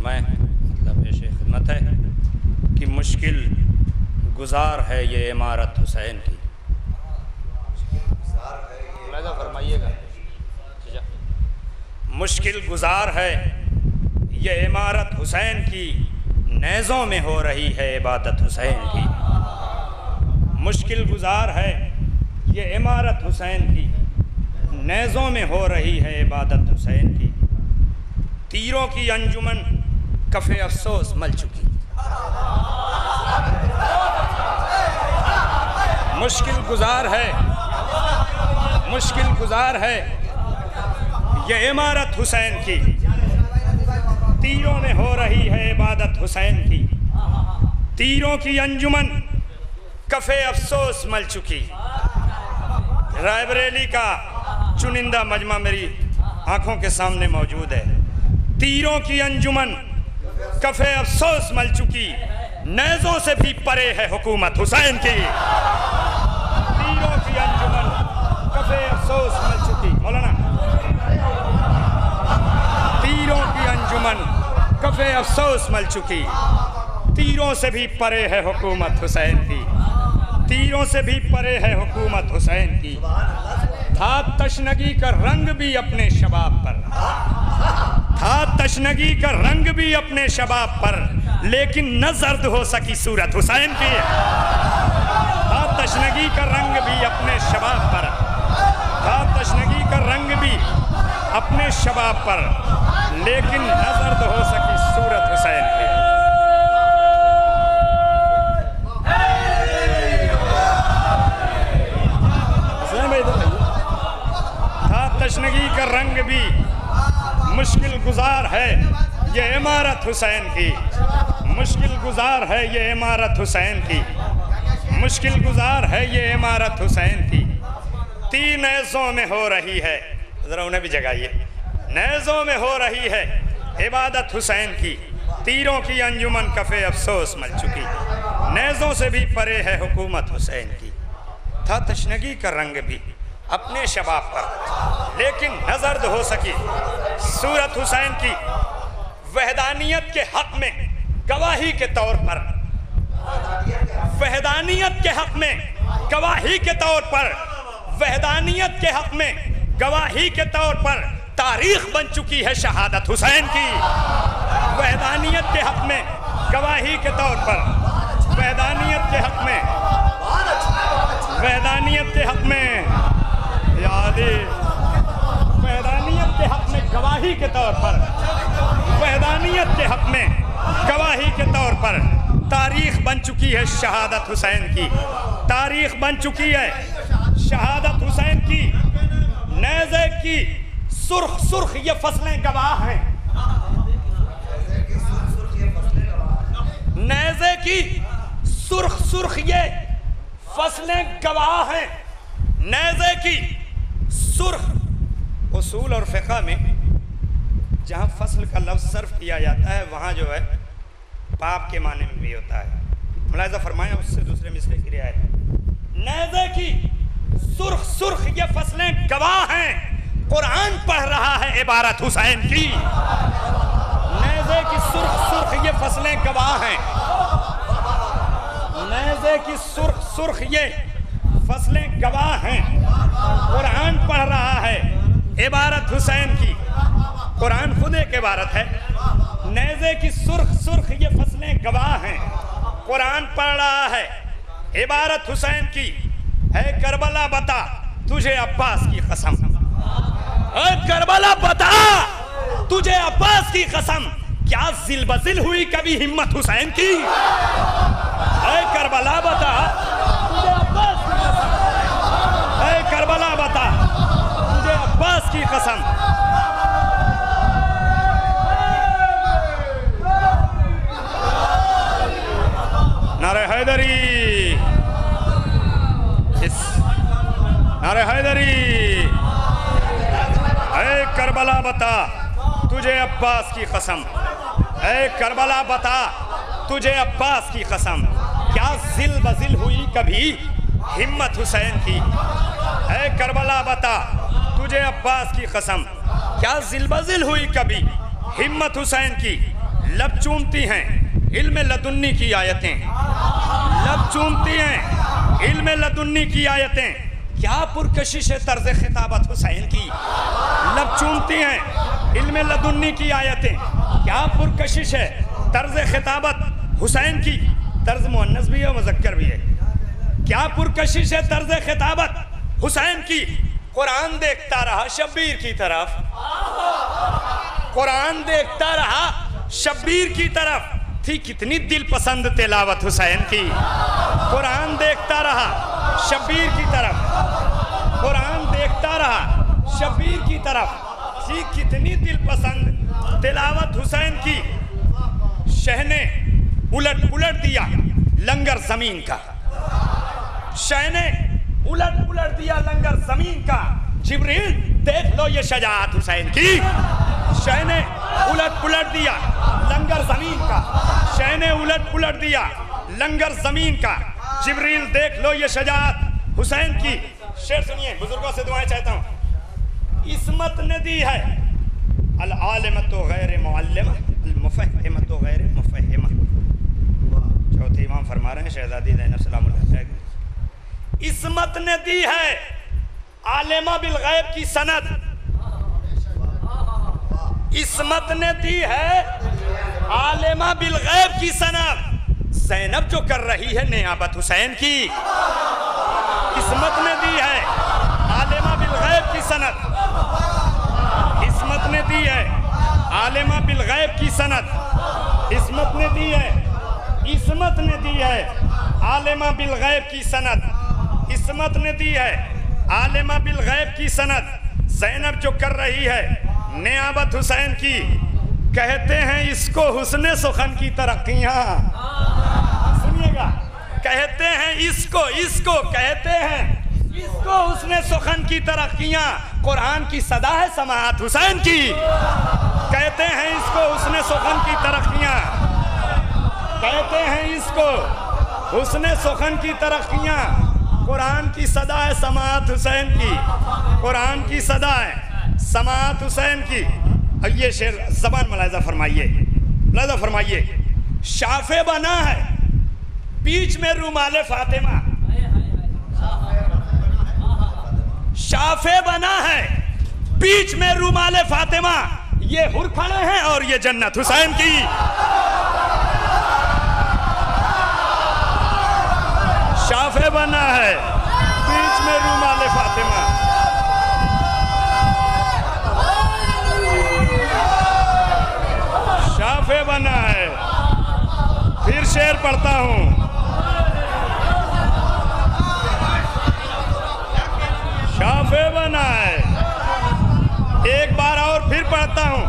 फरमाएं, मतलब पेश खिदमत है कि मुश्किल गुजार है ये इमारत हुसैन की। फरमाइएगा, मुश्किल गुजार है ये इमारत हुसैन की, नेज़ों में हो रही है इबादत हुसैन की। मुश्किल गुजार है ये इमारत हुसैन की, नेज़ों में हो रही है इबादत हुसैन की। तीरों की अंजुमन कफ़े अफसोस मल चुकी। मुश्किल गुजार है, मुश्किल गुजार है ये इमारत हुसैन की, तीरों में हो रही है इबादत हुसैन की। तीरों की अंजुमन कफ़े अफसोस मल चुकी। रायबरेली का चुनिंदा मजमा मेरी आंखों के सामने मौजूद है। तीरों की अंजुमन कफ़े अफसोस मल चुकी, नेज़ों से भी परे है हुकूमत हुसैन की। तीरों की अंजुमन कफ़े अफसोस मल चुकी। मौलाना, तीरों की अंजुमन कफ़े अफसोस मल चुकी, तीरों से भी परे है हुकूमत हुसैन की। तीरों से भी परे है हुकूमत हुसैन की। था तशनगी का रंग भी अपने शबाब पर, था तशनगी का रंग भी अपने शबाब पर, लेकिन न जर्द हो सकी सूरत हुसैन की। था तशनगी का रंग भी अपने शबाब पर, था तशनगी का रंग भी अपने शबाब पर, लेकिन न जर्द हो सकी सूरत हुसैन की। तशनगी का रंग भी मुश्किल गुजार है ये इमारत हुसैन की। मुश्किल गुजार है ये इमारत हुसैन की, मुश्किल गुजार है ये इमारत हुसैन की। तीन नेज़ों में हो रही है, ज़रा उन्हें भी जगाइए। नेज़ों में हो रही है इबादत हुसैन की, तीरों की अंजुमन कफ़े अफसोस मल चुकी, नेज़ों से भी परे है हुकूमत हुसैन की। था तशनगी का रंग भी अपने शबाब पर, लेकिन न जर्द हो सकी सूरत हुसैन की। वहदानियत के हक में गवाही के तौर पर, वहदानियत के हक में गवाही के तौर पर, वहदानियत के हक में गवाही के तौर पर तारीख बन चुकी है शहादत हुसैन की। वहदानियत के हक में गवाही के तौर पर, वहदानियत के हक में, वहदानियत के हक में यादे, वहदानियत के हक में गवाही के तौर पर, वहदानियत के हक में गवाही के तौर पर तारीख बन चुकी है शहादत हुसैन की। तारीख बन चुकी है शहादत हुसैन की। नेज़े की सुर्ख सुर्ख ये फसलें गवाह हैं, नेज़े की सुर्ख सुर्ख ये फसलें गवाह हैं। नेज़े की सुर्ख उसूल और फ़िक़्ह में जहाँ फसल का लफ्ज़ सर्फ किया जाता है वहाँ जो है पाप के माने में भी होता है। मुलाहिज़ा फरमाएं, उससे दूसरे मिसरे की रियायत। नेज़े की सुर्ख सुर्ख ये फसलें गवाह हैं, कुरान पढ़ रहा है इबारत हुसैन की। नेज़े की सुर्ख सुर्ख ये फसलें गवाह हैं, नेज़े की सुर्ख सुर्ख ये फसलें गवाह हैं, कुरान पढ़ रहा है इबारत हुसैन की। कुरान खुद एक इबारत है। नेज़े की सुर्ख सुर्ख ये फसलें गवाह हैं, कुरान पढ़ रहा है इबारत हुसैन की। है करबला बता तुझे अब्बास की कसम, है करबला बता तुझे अब्बास की कसम, क्या जिल बजिल हुई कभी हिम्मत हुसैन की। है करबला बता तुझे अब्बास की कसम, है करबला बता तुझे अब्बास की कसम। नारे हैदरी, नारे हैदरी। ऐ करबला बता तुझे अब्बास की कसम, ऐ करबला बता तुझे अब्बास की कसम, क्या जिल बजिल हुई कभी हिम्मत हुसैन की। ऐ करबला बता तुझे अब्बास की कसम, क्या जिल बजिल हुई कभी हिम्मत हुसैन की। लब चूमती हैं इल्म लदुन्नी की आयतें, लब चूमती हैं इल्म लदुन्नी की आयतें। क्या पुरकशिश है तर्ज खिताबत हुसैन की, लब चूमती हैं इल्म लदुन्नी की आयतें। क्या पुरकशिश है तर्ज खिताबत हुसैन की, तर्ज मुअन्नस भी है मुज़क्कर भी है। क्या पुरकशिश है तर्ज खिताबत हुसैन की। कुरान देखता रहा शब्बीर की तरफ, कुरान देखता रहा शब्बीर की तरफ। थी कितनी दिल पसंद तिलावत हुसैन की। कुरान देखता रहा शब्बीर की तरफ, कुरान देखता रहा शब्बीर की तरफ। थी कितनी दिल पसंद तिलावत हुसैन की। शह ने उलट पुलट दिया लंगर जमीन का, शह ने उलट पुलट दिया लंगर जमीन का। जिब्रील देख लो ये शजाअत हुसैन की। शह ने उलट पुलट दिया लंगर जमीन का, शह ने उलट पुलट दिया लंगर जमीन का। जिब्रील देख लो ये शजाअत हुसैन की। शेर सुनिए, बुजुर्गों से दुआएं चाहता हूँ। इस्मत ने दी है अल आलिमतु गैर मुअल्लिमा, अल मुफहिमतु गैर मुफहिमा। चौथे इमाम फरमा रहे हैं शहजादी ज़ैनब सलामुल्लाह अलैहा, इस्मत ने दी है आलिमा बिल गैब की सनद, इस्मत ने दी है आलिमा बिल गैब की सनद। ज़ैनब जो कर रही है नियाबत हुसैन की, इस्मत ने दी है आलिमा बिल गैब की सनद, इस्मत ने दी है आलिमा बिल गैब की सनद। इस्मत ने दी है, इस्मत ने दी है आलिमा बिल गैब की सनद, इस्मत ने दी है आलिमा बिल गैब की सनद। ज़ैनब जो कर रही है नियाबत हुसैन की, कहते हैं इसको हुस्ने सुखन की तरक्कियां। सुनिएगा, कहते हैं इसको कहते हैं इसको हुस्ने सुखन की तरक्कियां। कुरान की सदा है समाअत हुसैन की, कहते हैं इसको हुस्ने सुखन की तरक्कियां, कहते हैं इसको हुस्ने सुखन की तरक्कियां। कुरान की सदा है समाअत हुसैन की, कुरान की सदा है समाअत हुसैन की। और ये शेर ज़बान मुलाहिज़ा फरमाइए, मुलाहिज़ा फरमाइए। शाफे बना है बीच में रुमाले फातिमा, शाफे बना है बीच में रुमाले फातिमा। ये हुर खड़े हैं और ये जन्नत हुसैन की। शाफे बना है बीच में रुमाले फातिमा, शाफे बना है। फिर शेर पढ़ता हूँ, शाफे बना है। एक बार और फिर पढ़ता हूँ,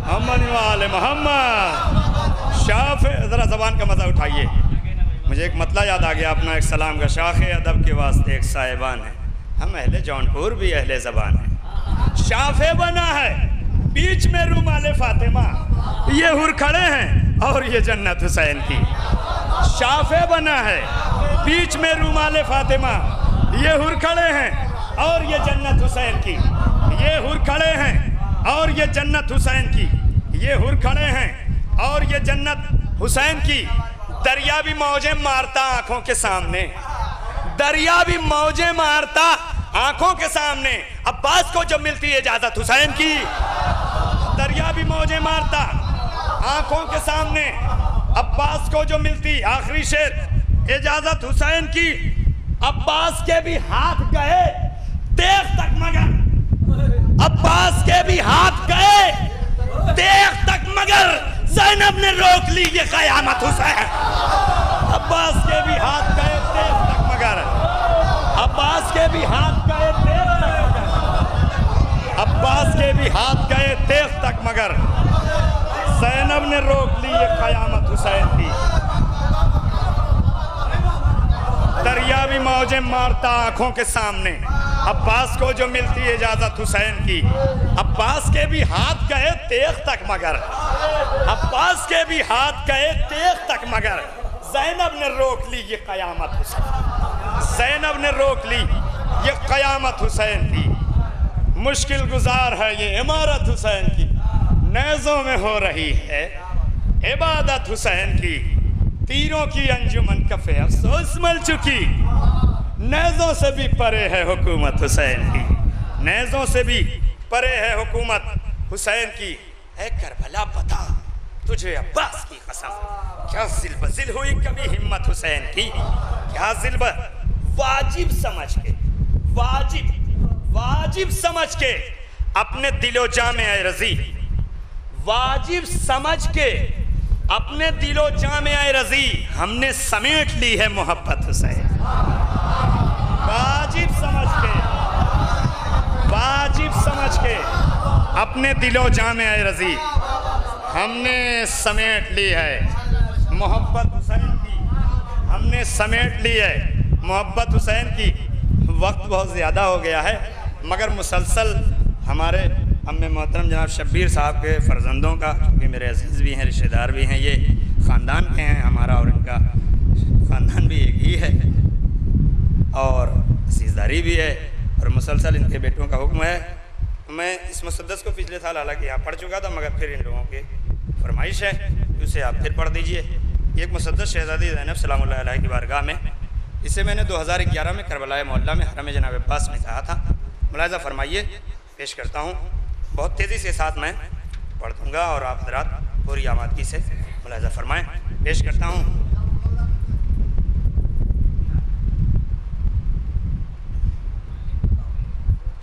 मोहम्मद वाले मोहम्मद। शाफ़े, ज़रा ज़बान का मज़ा उठाइए। मुझे एक मतला याद आ गया अपना, एक सलाम का शाख अदब के वास्ते एक साहिबान है। हम अहले जौनपुर भी अहले ज़बान है। शाफ़े बना है बीच में रुमाले फातिमा, ये हुर खड़े हैं और ये जन्नत हुसैन की। शाफ़े बना है बीच में रुमाले फातिमा, ये हुर खड़े हैं और ये जन्नत हुसैन की। ये हुर खड़े हैं और ये जन्नत हुसैन की, ये हुर खड़े हैं और ये जन्नत हुसैन की। दरिया भी मौजें मारता आंखों के सामने, दरिया भी मौजें मारता आंखों के सामने। अब्बास को जब मिलती है इजाजत हुसैन की, दरिया भी मौजें मारता आंखों के सामने। अब्बास को जो मिलती, आखिरी शेर, इजाजत हुसैन की। अब्बास के भी हाथ गए देख तक मगर, अब्बास के भी हाथ गए देख तक मगर, ज़ैनब ने रोक ली ये क़यामत हुसैन। अब्बास के भी हाथ गए देख तक मगर, अब्बास के भी हाथ गए देख तक मगर, अब्बास के भी हाथ गए देख तक मगर, ज़ैनब ने रोक ली ये क़यामत हुसैन की। दरिया भी मौजें मारता आंखों के सामने, अब्बास को जो मिलती है इजाजत हुसैन की। अब्बास के भी हाथ गए तेख तक मगर, अब्बास के भी हाथ गए तेख तक मगर, ज़ैनब ने रोक ली ये क़यामत हुसैन, ज़ैनब ने रोक ली ये क़यामत हुसैन की। मुश्किल गुजार है ये इमारत हुसैन की, नेज़ों में हो रही है इबादत हुसैन की, तीरों की अंजुमन कफ़े अफसोस मल चुकी, नेज़ों से भी परे है हुकूमत हुसैन की, नेज़ों से भी परे है हुकूमत हुसैन की। ऐ करबला बता तुझे अब्बास की कसम, क्या जिल हुई कभी हिम्मत हुसैन की, क्या जिल वाजिब समझ के, वाजिब समझ के अपने दिलो जामे आए रजी, वाजिब समझ के अपने दिलो जामे आए रजी, हमने समेट ली है मोहब्बत हुसैन। वाजिब समझ के अपने दिलो जामे आए रजी, हमने समेट ली है मोहब्बत हुसैन की, हमने समेट ली है मोहब्बत हुसैन की। वक्त बहुत ज़्यादा हो गया है, मगर मुसलसल हमारे अम्मे मोहतरम जनाब शब्बीर साहब के फ़र्जंदों का, क्योंकि मेरे अजीज़ भी हैं, रिश्तेदार भी हैं, ये ख़ानदान के हैं हमारा, और इनका ख़ानदान भी एक ही है और असीज़दारी भी है, और मुसलसल इनके बेटों का हुक्म है। मैं इस मुसद्दस को पिछले साल हालांकि यहाँ पढ़ चुका था, मगर फिर इन लोगों की फरमाइश है उसे आप फिर पढ़ दीजिए। एक मुसद्दस शहज़ादी ज़ैनब सलामुल्लाह अलैहा की बारगाह में, इसे मैंने 2011 में करबला मोहल्ला में हरम जनाब अब्बास में कहा था। मुलाहिज़ा फरमाइए, पेश करता हूँ, बहुत तेज़ी से साथ मैं पढ़ दूँगा और आप हज़रात पूरी आमादगी से मुलाहिज़ा फरमाएँ। पेश करता हूँ।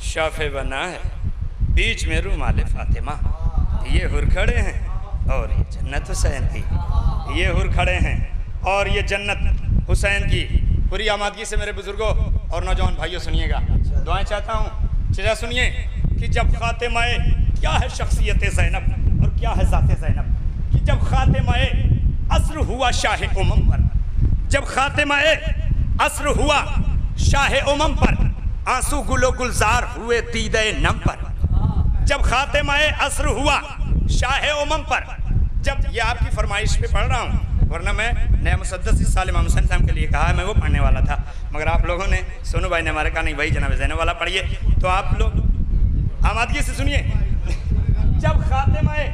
शाफ़े बना है बीच में रूमाल फ़ातिमा, ये हुर खड़े हैं और ये जन्नत हुसैन की, ये हुर खड़े हैं और ये जन्नत हुसैन की। पूरी आमादगी से मेरे बुजुर्गों और नौजवान भाइयों सुनिएगा, दुआएं चाहता हूँ। चला सुनिए कि जब खातिमाए, क्या है शख्सियत ज़ैनब और क्या है ज़ात ज़ैनब, कि जब खातिमाए अस्र हुआ शाह उमम पर, जब खातिमाए अस्र हुआ शाह उमम पर, आंसू गुलो गुलजार हुए दीदे नम पर। जब खातिमाए अस्र हुआ शाह उमम पर, जब ये आपकी फरमाइश पे पढ़ रहा हूँ, वरना मैं नया मुसद्दस इस साल इमाम हुसैन साहब के लिए कहा है, मैं वो पढ़ने वाला था, मगर आप लोगों ने, सोनू भाई ने हमारे कहा नहीं भाई जनाब ज़ैनब वाला पढ़िए, तो आप लोग आमादगी से सुनिए। जब खातिमाए,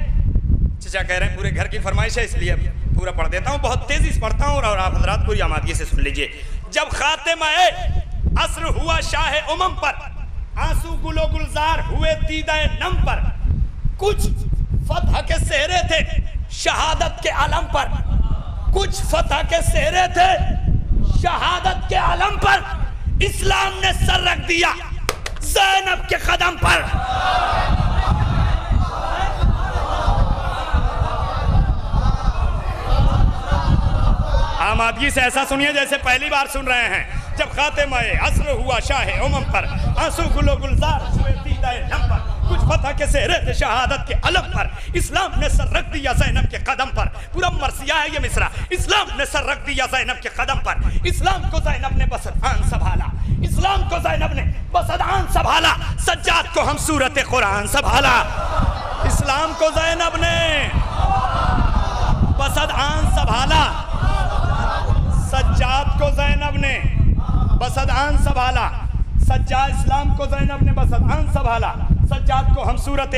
चचा कह रहे हैं पूरे घर की फरमाइश है इसलिए पूरा पढ़ देता हूँ, बहुत तेज़ी से पढ़ता हूँ और आप हज़रात पूरी आमादगी से सुन लीजिए। जब खातिमाए अस्र हुआ शाह उमम पर, आंसू गुलो गुलजार हुए दीदाए नम पर, कुछ फतह के सेहरे थे शहादत के आलम पर, कुछ फतह के सेहरे थे शहादत के आलम पर, इस्लाम ने सर रख दिया ज़ैनब के कदम पर। आमादगी से ऐसा सुनिए जैसे पहली बार सुन रहे हैं। जब खातिमाए अस्र हुआ शाह उमम पर, आंसू गुलो गुलजार हुए दीदाए नम पर, कुछ फतह के सेहरे थे शहादत के अलम पर, इस्लाम ने सर रख दिया ज़ैनब के कदम पर। पूरा मरसिया है ये मिसरा। इस्लाम ने सर रख दिया ज़ैनब के कदम पर, इस्लाम को ज़ैनब ने बसदान संभाला, इस्लाम को ज़ैनब ने बसदान संभाला, सज्जाद को हम सूरत कुरान संभाला। इस्लाम को ज़ैनब ने बसदान संभाला, सज्जाद को ज़ैनब ने बसदान संभाला, सज्जाद इस्लाम को ज़ैनब ने बसदान संभाला, सज्जाद को हम सूरत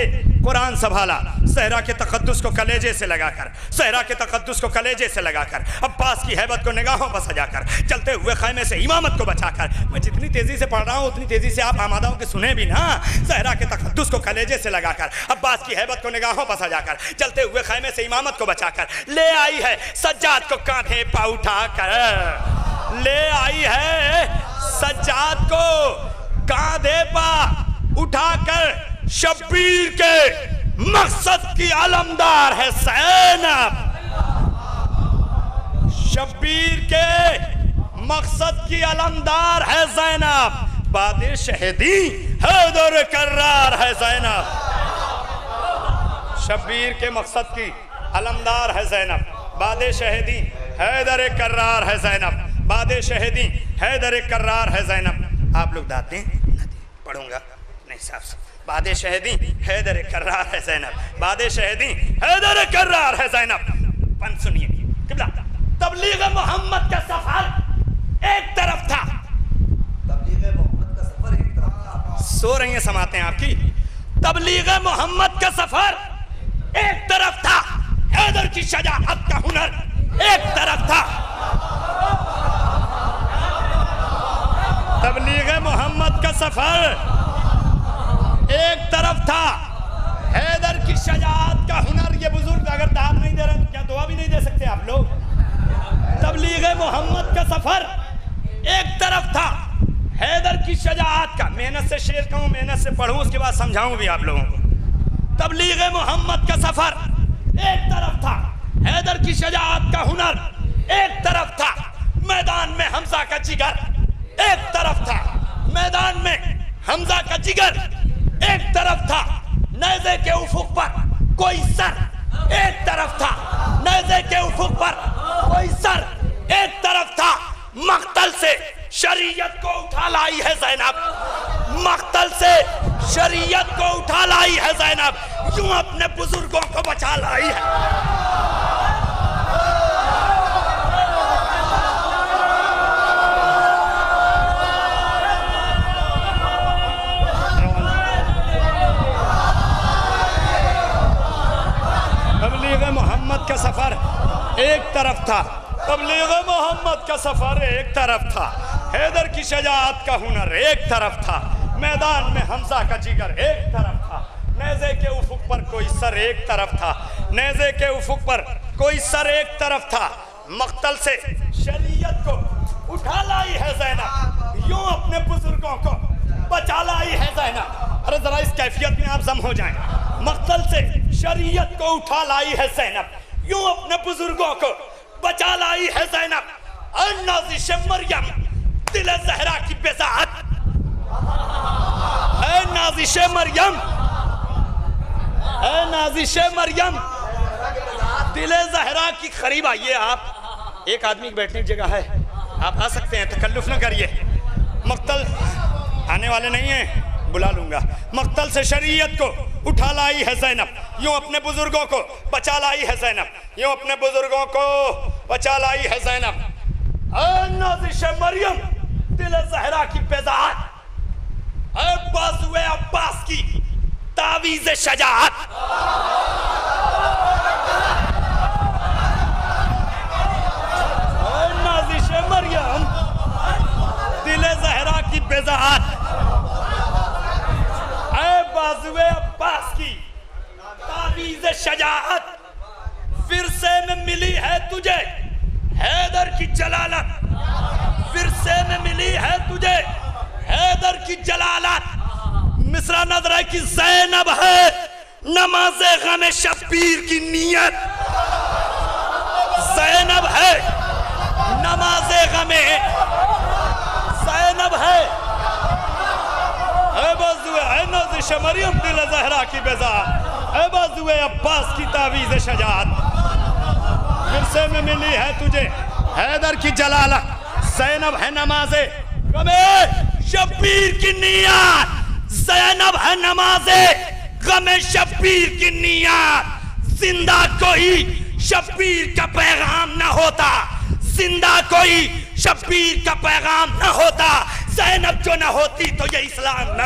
कुरान संभाला। सहरा के तक़द्दुस को कलेजे से लगाकर, सहरा के तक़द्दुस को कलेजे से लगाकर, अब्बास की हैबत को निगाहों पर सजाकर, चलते हुए खैमे से इमामत को बचाकर। मैं जितनी तेज़ी से पढ़ रहा हूँ उतनी तेज़ी से आप आमादा के सुने भी ना। सहरा के तक़द्दुस को कलेजे से लगाकर, अब्बास की हैबत को निगाहों पर सजाकर, चलते हुए खैमे से इमामत को बचाकर, ले आई है सज्जाद को कांधे पा उठाकर, ले आई है सज्जाद को कांधे पा उठाकर। शब्बीर के मकसद की अलमदार है ज़ैनब, शब्बीर के मकसद की अलमदार है ज़ैनब, बादे शहीदी हैदर कर्रार है ज़ैनब। शब्बीर के मकसद की अलमदार है ज़ैनब, बादे शहीदी हैदर कर्रार है ज़ैनब, बादे शहीदी हैदर कर्रार है ज़ैनब। आप लोग दाते हैं, पढ़ूंगा नहीं साहब से। बादे शहीदी हैदर कर्रार है ज़ैनब, बादे शहीदी हैदर कर्रार है ज़ैनब। पन सुनिए किबला, तबलीग मोहम्मद का सफर एक तरफ था, तबलीग मोहम्मद का सफर एक तरफ था, सो रही हैं समातें आपकी। तबलीग मोहम्मद का सफर एक तरफ था, हैदर की शजाअत का हुनर एक तरफ था। तबलीग मोहम्मद का सफर एक तरफ था, हैदर की शजाअत का हुनर। ये बुजुर्ग अगर दाद नहीं दे रहे तो क्या दुआ भी नहीं दे सकते आप लोग? तबलीग मोहम्मद का सफर एक तरफ था, हैदर की शजाअत का। मेहनत से शेर कहूं, मेहनत से पढ़ूं, उसके बाद समझाऊं भी आप लोगों को। तबलीग मोहम्मद का सफर एक तरफ था, हैदर की शजाअत का हुनर एक तरफ था। मैदान में हमजा का जिगर एक तरफ था, मैदान में हमजा का जिगर एक तरफ था। नेज़े के उफुक पर कोई सर एक तरफ था, नेज़े के उफुक पर कोई सर एक तरफ था। मक्तल से शरीयत को उठा लाई है ज़ैनब, मक्तल से शरीयत को उठा लाई है ज़ैनब, यूं अपने बुजुर्गों को बचा लाई है। तबलीग मोहम्मद का सफर एक तरफ था, तबलीग मोहम्मद का सफर एक तरफ था, हैदर की शजाअत का हुनर एक तरफ था। मैदान में हमजा का जिगर एक तरफ था, नेज़े के उफुक पर कोई सर एक तरफ था, नेज़े के उफुक पर कोई सर एक तरफ था। मक्तल से शरीयत को उठा लाई है ज़ैनब, यूं अपने बुजुर्गों को बचा लाई है ज़ैनब। अरे जरा इस कैफियत में आप जम हो जाएं। मक्तल से शरीयत को उठा लाई है ज़ैनब, यूं अपने बुजुर्गों को बचा लाई है ज़ैनब। नाज़िश मरियम दिल ज़हरा की बेज़ाअत, नाज़िश मरियम, नाज़िश मरियम दिल ज़हरा की करीब आइए। आप एक आदमी की बैठने की जगह है, आप आ सकते हैं, तकल्लुफ न करिए। मक्तल आने वाले नहीं हैं, बुला लूंगा। मक्तल से शरीयत को उठा लाई है ज़ैनब, यूं अपने बुजुर्गों को बचा लाई है ज़ैनब, यूं अपने बुजुर्गों को बचा लाई है ज़ैनब। नाज़िश मरियम दिल ज़हरा की बेज़ाअत, बाज़ुए अब्बास की तावीज़ शजाअत। नाज़िश मरियम दिल ज़हरा की बेज़ाअत, बाज़ुए अब्बास की तावीज़ शजाअत। फिरसे में मिली है तुझे हैदर की जलालत, फिरसे में मिली है तुझे हैदर की जलालत। मिसरा नजर है कि ज़ैनब है नमाज़े गम शब्बीर की नियत, ज़ैनब है नमाज़े गमे, ज़ैनब है नाज़िश मरियम दिल ज़हरा की बेज़ाअत, बाज़ुए अब्बास की तावीज़ शजाअत। फिरसे में मिली है तुझे हैदर की जलालत, ज़ैनब है नमाज़े गमे शब्बीर की नियत, ज़ैनब है नमाज़े गमे शब्बीर की नियत। जिंदा कोई शब्बीर का पैगाम न होता, जिंदा कोई शब्बीर का पैगाम न होता। ज़ैनब जो न होती तो ये इस्लाम न।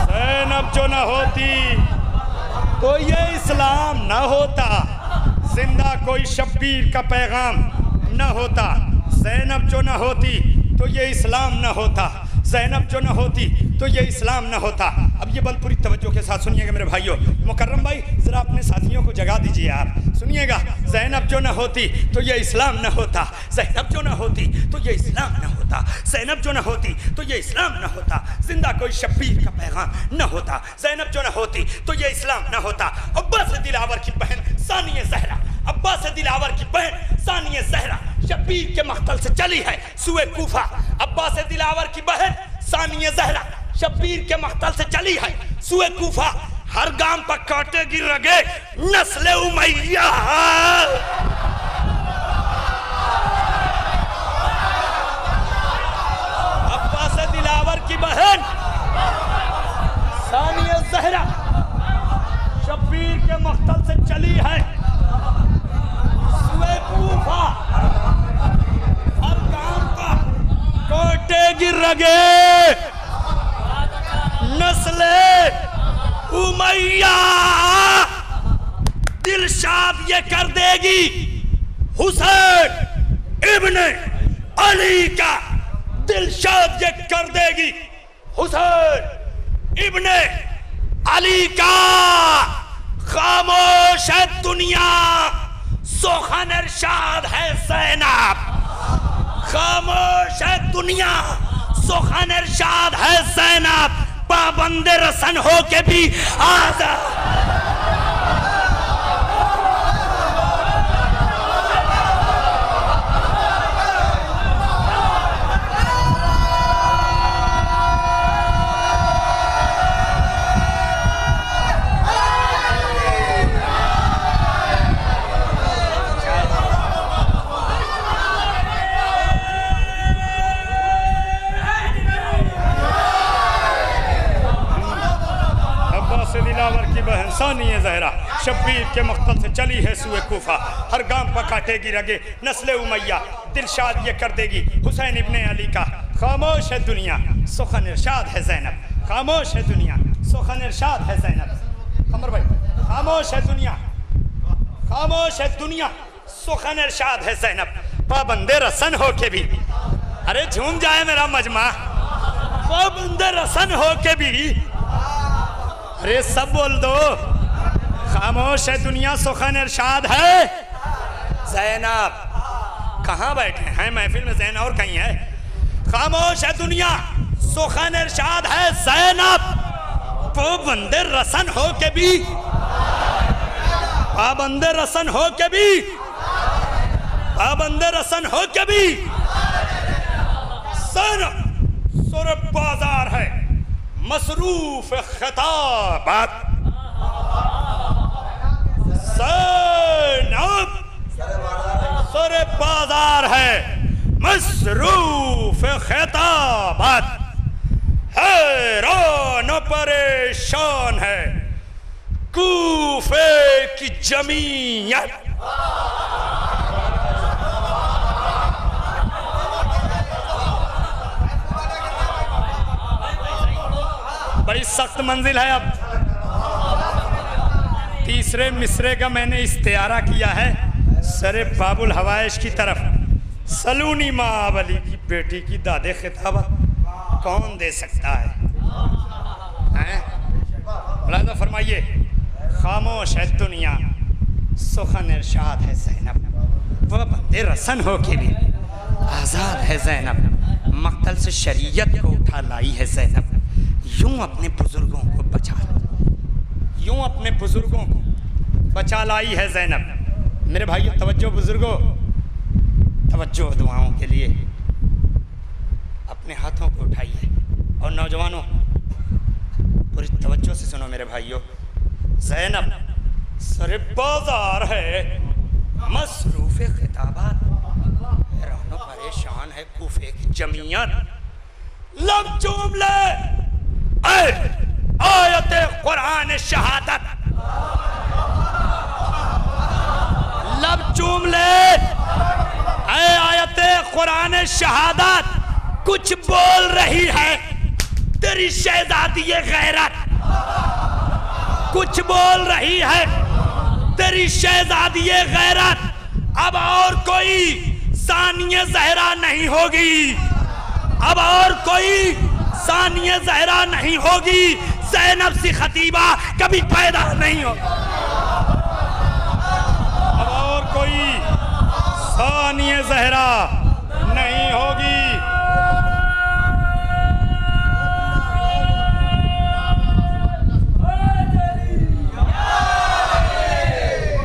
ज़ैनब जो न होती तो ये इस्लाम न होता, जिंदा कोई शब्बीर का पैगाम न होता। ज़ैनब जो न होती तो ये इस्लाम न होता, ज़ैनब जो न होती तो ये इस्लाम न होता। अब ये बल पूरी तवज्जो के साथ सुनिएगा मेरे भाइयों। मुकर्रम भाई जरा अपने साथियों को जगा दीजिए, आप सुनिएगा। ज़ैनब जो न होती तो ये इस्लाम न होता, ज़ैनब जो न होती तो ये इस्लाम न होता, ज़ैनब जो न होती तो ये इस्लाम न होता। जिंदा कोई शब्बीर का पैगाम न होता, ज़ैनब जो न होती तो ये इस्लाम न होता। अब्बास दिलावर की बहन सानिया ज़हरा, अब्बास दिलावर की बहन सानिया ज़हरा शब्बीर के मख्तल से चली है सुए कूफा। अब्बास दिलावर की बहन सानिया ज़हरा शब्बीर के मख्तल से चली है सुए कूफा। हर गांव पर काटेगी रगे नस्ल उमैया। अब्बास दिलावर की बहन सानिया ज़हरा शब्बीर के मख्तल से चली है रगे नस्ले उमैया दिलशाद ये कर देगी हुसैन इब्ने अली का, दिलशाद ये कर देगी हुसैन इब्ने अली का। खामोश है दुनिया सुखन इरशाद है ज़ैनब, खामोश है दुनिया सुखन इरशाद है ज़ैनब। पाबंदे रसन हो के भी आजाद। सानिया ज़हरा शब्बीर के मक़तल से चली है सुए कूफा, हर गांव पर काटेगी रगे नस्ले उमैया, दिलशाद ये कर देगी हुसैन इब्ने अली का। खामोश है दुनिया सुखन इरशाद है ज़ैनब, खामोश है दुनिया सुखन इरशाद है ज़ैनब। कमर भाई खामोश है दुनिया, खामोश है दुनिया सुखन इरशाद है ज़ैनब। पाबंदे रसन हो के भी, अरे झूम जाए मेरा मजमा, पाबंदे रसन हो के भी, अरे सब बोल दो। खामोश है दुनिया सुखन इरशाद है ज़ैनब। कहाँ बैठे हैं महफिल में ज़ैन और कहीं है। खामोश है दुनिया सुखन इरशाद है ज़ैनब। पाबंदे रसन हो के भी, पाबंदे रसन हो के भी, पाबंदे रसन हो के भी ज़ैनब सुर बाजार है मसरूफ खिताबत। ज़ैनब सुर बाजार है मसरूफ खिताबत। हैरान परेशान है कूफे की जमीयत। बड़ी सख्त मंजिल है। अब तीसरे मिसरे का मैंने इस्तियारा किया है सरे बाबुल हवाइश की तरफ। सलूनी माँ वली की बेटी की दादे खिताबत कौन दे सकता है? मुलाज़ा फरमाइए। खामोश है दुनिया सुखन इरशाद है ज़ैनब। वह बंदे रसन हो के भी आज़ाद है ज़ैनब। मक्तल से शरीयत को उठा लाई है ज़ैनब। यूं अपने बुजुर्गों को बचा, यूं अपने बुजुर्गों को बचा लाई है ज़ैनब। मेरे भाइयों तवज्जो बुजुर्गों, तवज्जो दुआओं के लिए अपने हाथों को उठाइए। और नौजवानों पूरी तवज्जो से सुनो मेरे भाइयों। ज़ैनब सर बाजार है मसरूफ खिताबात। रहनो परेशान है कूफे की जमीयत। लब चूम ले आयत कुरान शहादत, लब चूम ले आयत कुरान शहादत। कुछ बोल रही है तेरी शहजादी गैरत, कुछ बोल रही है तेरी शहजादी गैरत। अब और कोई सानिया ज़हरा नहीं होगी, अब और कोई सानिया ज़हरा नहीं होगी। ज़ैनब सी खतीबा कभी पैदा नहीं हो। अब और कोई सानिया ज़हरा नहीं होगी।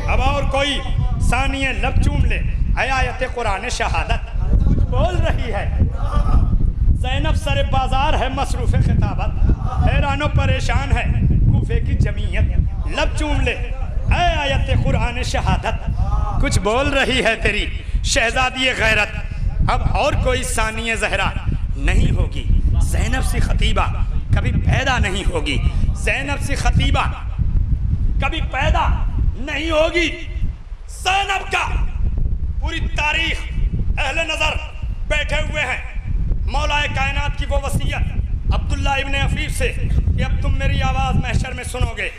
अब और कोई सानिया लब चूम ले आयत कुरान शहादत। कुछ बोल रही है ज़ैनब सर बाजार है मसरूफ खिताबत। हैरानो परेशान है कूफे की जमीयत। लब चूम ले आयत कुरान शहादत। कुछ बोल रही है तेरी शहजादी गैरत। अब और कोई सानिया ज़हरा नहीं होगी। ज़ैनब सी खतीबा कभी पैदा नहीं होगी। ज़ैनब सी खतीबा कभी पैदा नहीं होगी। ज़ैनब का पूरी तारीख अहले नज़र बैठे हुए हैं। मौलाए कायनात की वो वसीयत अब्दुल्ला इब्न अफीफ से कि अब तुम मेरी आवाज़ महशर में सुनोगे।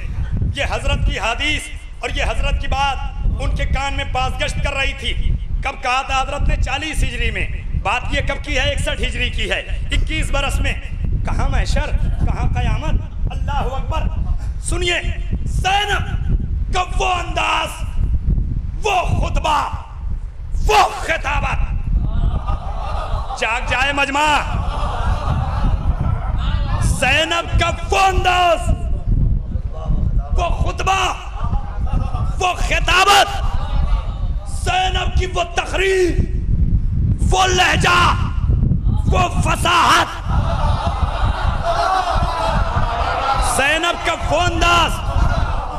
ये हज़रत की हदीस और ये हज़रत की बात उनके कान में पासगश्त कर रही थी। कब कहा था हज़रत ने? 40 हिजरी में। बात ये कब की है? 61 हिजरी की है। 21 बरस में। कहाँ महशर, कहाँ क़यामत। अल्लाह अकबर। सुनिए ज़ैनब का वो अंदाज, वो खुतबा, वो खिताबत। जाग जाए मजमा। ज़ैनब का वो अंदाज, वो खुतबा, वो खिताबत, ज़ैनब की वो तकरीर, वो लहजा, वो फसाहत, ज़ैनब का वो अंदाज,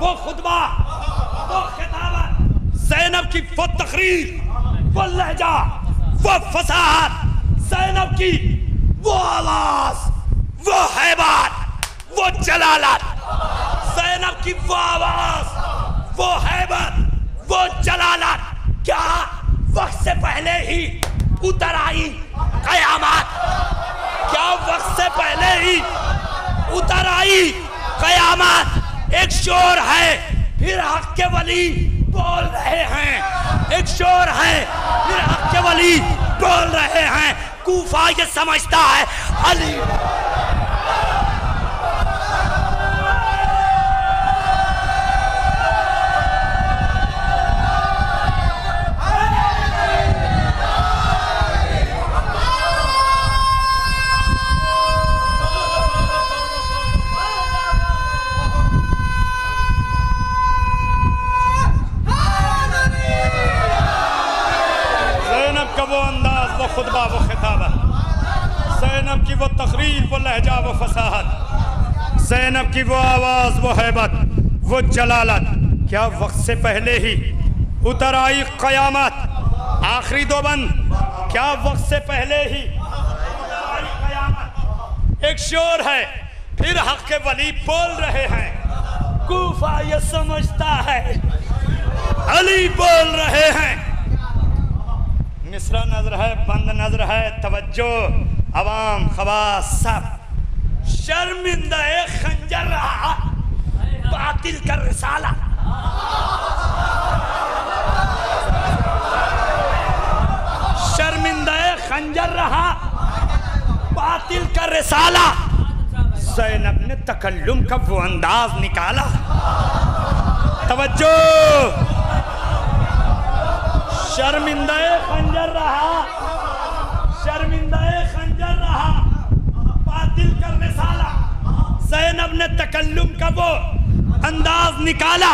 वो खुतबा, वो खिताबत, ज़ैनब की वो तकरीर, वो लहजा, वो फसाहत, ज़ैनब की वो आवाज, वो हैबत, वो जलालत, ज़ैनब की वो आवाज, वो हैबत, वो जलालत। क्या वक्त से पहले ही उतर आई क़यामत? क्या वक्त से पहले ही उतर आई क़यामत? एक शोर है, फिर हक के वली बोल रहे हैं। एक शोर है, फिर हक के वली बोल रहे हैं। कूफा ये समझता है अली वो अंदाज, वो खुतबा, वो खिताबत, ज़ैनब की वो तकरीर, वो लहजा, वो फसाहत, ज़ैनब की वो आवाज़, वो हैबत, वो जलालत। क्या वक्त से पहले ही उतर आई क़यामत? आखिरी दो बंद। क्या वक्त से पहले ही उतर आई क़यामत? एक शोर है, फिर हक के वली बोल रहे हैं। कूफा ये समझता है अली बोल रहे हैं। मिसरा नजर है, बंद नजर है, तवज्जो अवाम खवास सब। शर्मिंदा खंजर रहा बातिल का रिसाला। शर्मिंदा खंजर रहा बातिल का रिसाला। ज़ैनब ने तकल्लुम का वो अंदाज निकाला। तवज्जो। शर्मिंदा खंजर रहा, शर्मिंदा खंजर रहा बातिल का रिसाला। ज़ैनब ने तकल्लुम का वो अंदाज निकाला।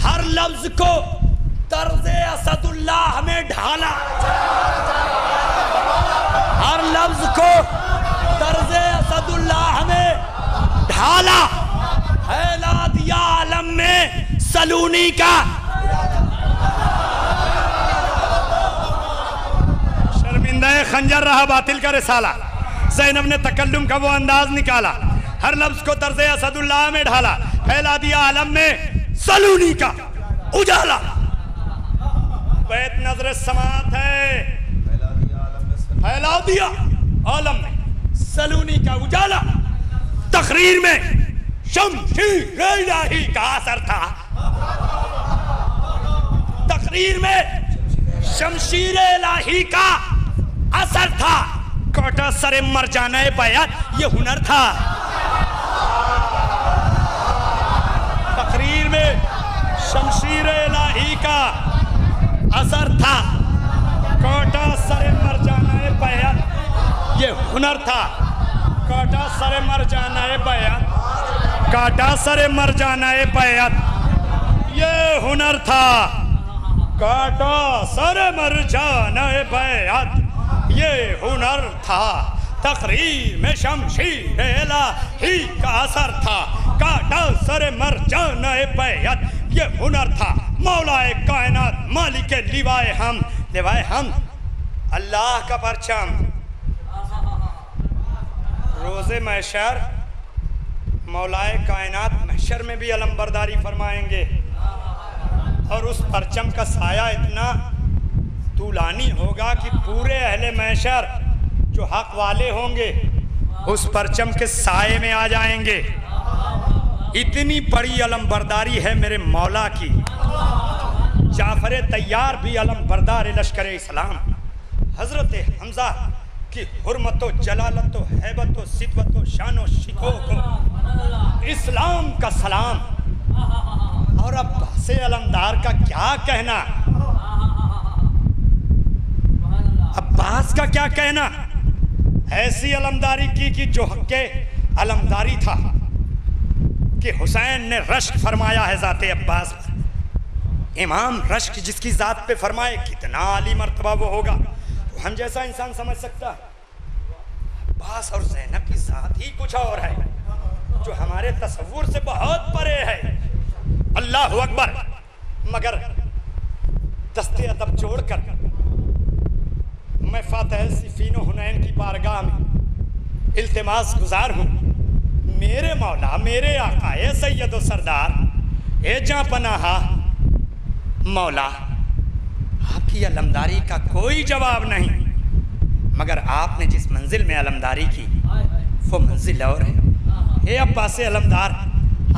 हर लफ्ज को तर्ज़े असदुल्लाह में ढाला। हर लफ्ज को तर्ज़े असदुल्लाह में ढाला। फैला दिया आलम में सलूनी का। खंजर रहा बातिल का रिसाला। ज़ैनब ने तकल्लुम का वो अंदाज निकाला। हर लफ्ज को तर्ज़े असदुल्लाह में ढाला। फैला दिया आलम में सलूनी का उजाला। बैत नजर समात है। फैला दिया आलम में सलूनी का उजाला। तकरीर में शमशीर इलाही का असर था। तकरीर में शमशीर इलाही का असर था। कोटा सरे मर जाना बयात ये हुनर था। तकरीर में शमशीर इलाही का असर था। कोटा सरे मर जाना बयात ये हुनर था। कोटा सरे मर जाना बयात, काटा सरे मर जाना बयात ये हुनर था। काटा सरे मर जाना बयात ये हुनर था। तकरीर में शमशीर इलाही का असर था। काटा सरे मर जाना बैयत ये हुनर था। मौलाए कायनात मालिक लिवाए हम, लिवाए हम अल्लाह का परचम। रोज़े महशर मौलाए कायनात महशर में भी अलंबरदारी फरमाएंगे और उस परचम का साया इतना तूलानी होगा कि पूरे अहले महशर जो हक वाले होंगे उस परचम के साए में आ जाएंगे। इतनी बड़ी अलमबरदारी है मेरे मौला की। जाफर तैयार भी अलमबरदार लश्कर इस्लाम, हजरत हमजा की हुर्मतो जलालतो हैबतो सितवतो शानो शिको को इस्लाम का सलाम। और अब्बास अलमदार का क्या कहना, अब्बास का क्या कहना। ऐसी अलमदारी की कि जो हक़े अलमदारी था कि हुसैन ने रश्क फरमाया है ज़ाते अब्बास पर। इमाम रश्क जिसकी ज़ात पे फरमाए कितना आली मर्तबा वो होगा, तो हम जैसा इंसान समझ सकता। अब्बास और ज़ैनब की ज़ात ही कुछ और है जो हमारे तसव्वुर से बहुत परे है। अल्लाह अकबर। मगर दस्ते अदब छोड़कर मैं फातह सिफीन हुनैन की बारगाह में इल्तिमास गुजार हूँ। मेरे मौला, मेरे आका, ए सैयद व सरदार, ए जां पनाहा मौला, आपकी अलमदारी का कोई जवाब नहीं। मगर आपने जिस मंजिल में अलमदारी की वो मंजिल और है। ए अब्बास अलमदार,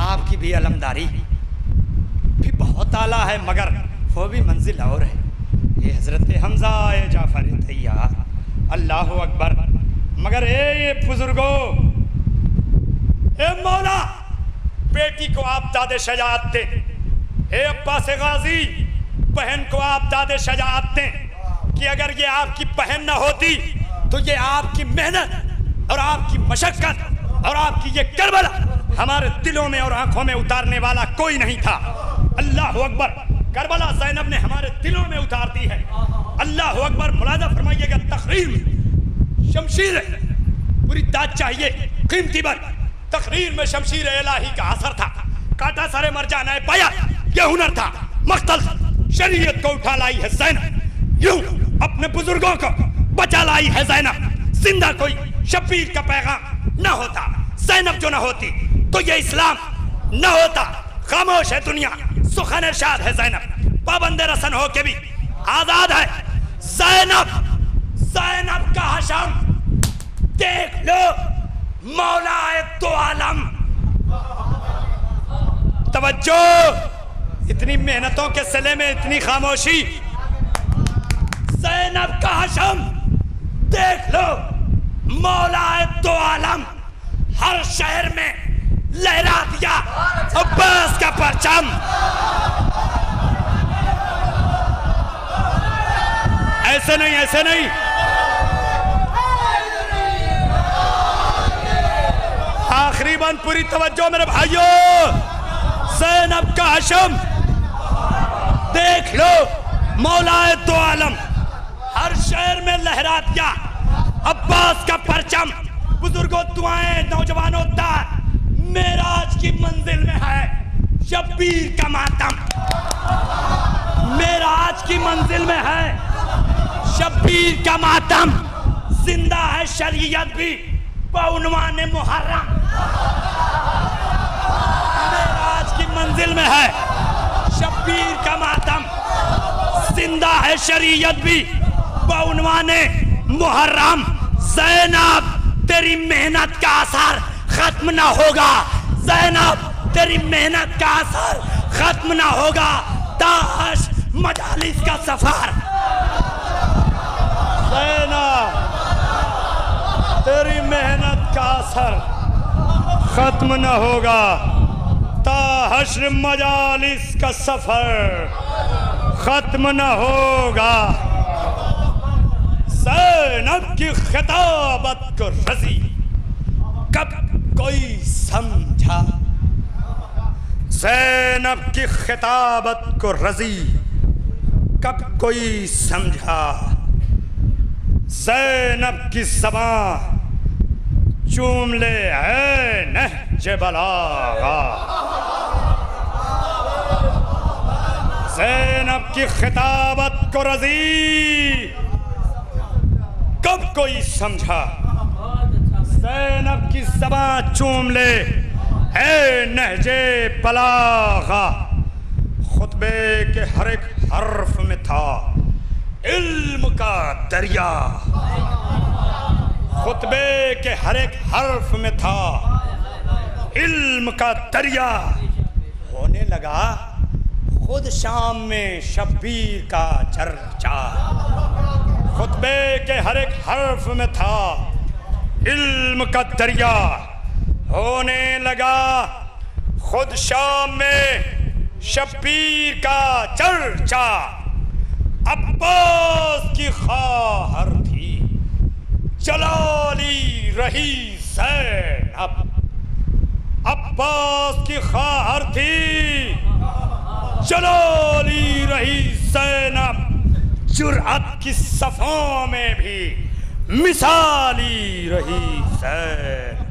आपकी भी अलमदारी भी बहुत आला है, मगर वो भी मंजिल और है। ये हजरत हमजा, ए जाफर तैयार, अल्लाह अकबर। मगर ए बुजुर्गो, ए मौला, बेटी को आप दादे शजाअत दें। ए अब्बास गाजी, बहन को आप दादे शजाअत दें कि अगर ये आपकी बहन ना होती तो ये आपकी मेहनत और आपकी मशक्कत और आपकी ये करबला हमारे दिलों में और आंखों में उतारने वाला कोई नहीं था। अल्लाह अकबर। करबला ज़ैनब ने हमारे दिलों में उतार दी है। अल्लाह अकबर। मुलाजा फरमाइएगा, तकरीर शमशीर है, पूरी दाद चाहिए कीमती बर। तकरीर में शमशीर इलाही का असर था। काटा सारे मर जाना पाया, यह हुनर था। मख्तल शरीयत को उठा लाई है ज़ैनब, यूं अपने बुजुर्गों को बचा लाई है ज़ैनब। जिंदा कोई शब्बीर का पैगाम न होता, ज़ैनब जो न होती तो ये इस्लाम न होता। खामोश है दुनिया, सुखन इरशाद है ज़ैनब, पाबंदे रसन हो के भी आजाद है ज़ैनब। ज़ैनब का हशम देख लो, मौला दो आलम। तवज्जो, इतनी मेहनतों के सिले में इतनी खामोशी। ज़ैनब का हशम देख लो, मौला दो आलम। हर शहर में लहरा दिया अब्बास का परचम। ऐसे नहीं, ऐसे नहीं। आखिरी बंद, पूरी तवज्जो मेरे भाइयों। ज़ैनब का हशम देख लो, मौलाए दो आलम। हर शहर में लहरा दिया अब्बास का परचम। बुजुर्गों, दुआएं, नौजवानों, दार मेराज की मंजिल में है शब्बीर का मातम। मेराज की मंजिल में है शब्बीर का मातम। जिंदा है शरीयत भी बउनवान मुहर्रम। मेराज की मंजिल में है शब्बीर का मातम। जिंदा है शरीयत भी बउनवान मुहर्रम। ज़ैनब, तेरी मेहनत का असर खत्म ना होगा। ज़ैनब, तेरी मेहनत का असर खत्म ना होगा। ताश मजालिस का सफर। ज़ैनब, तेरी मेहनत का असर खत्म ना होगा। ताहश्र मजालिस का सफर खत्म ना होगा। ज़ैनब की खिताबत को रज़ी कब कोई समझा। ज़ैनब की खिताबत को रज़ी कब कोई समझा। ज़ैनब की ज़बां चूम ले है नहजे बलागा। ज़ैनब की खिताबत को रज़ी कब कोई समझा। ज़ैनब की ज़बां चूम ले है नहजे बलागा। खुतबे के हर एक हर्फ में था इल्म का दरिया। खुतबे के हर एक हर्फ में था इल्म का दरिया। होने लगा खुद शाम में शब्बीर का चर्चा। खुतबे के हर एक हर्फ में था इल्म का दरिया। होने लगा खुद शाम में शब्बीर का चर्चा। अब्बास की ख़्वाहर थी जलाली रही ज़ैनब। अब्बास की ख़्वाहर थी जलाली रही ज़ैनब। जुर्अत की सफ़ों में भी मिसाली रही ज़ैनब।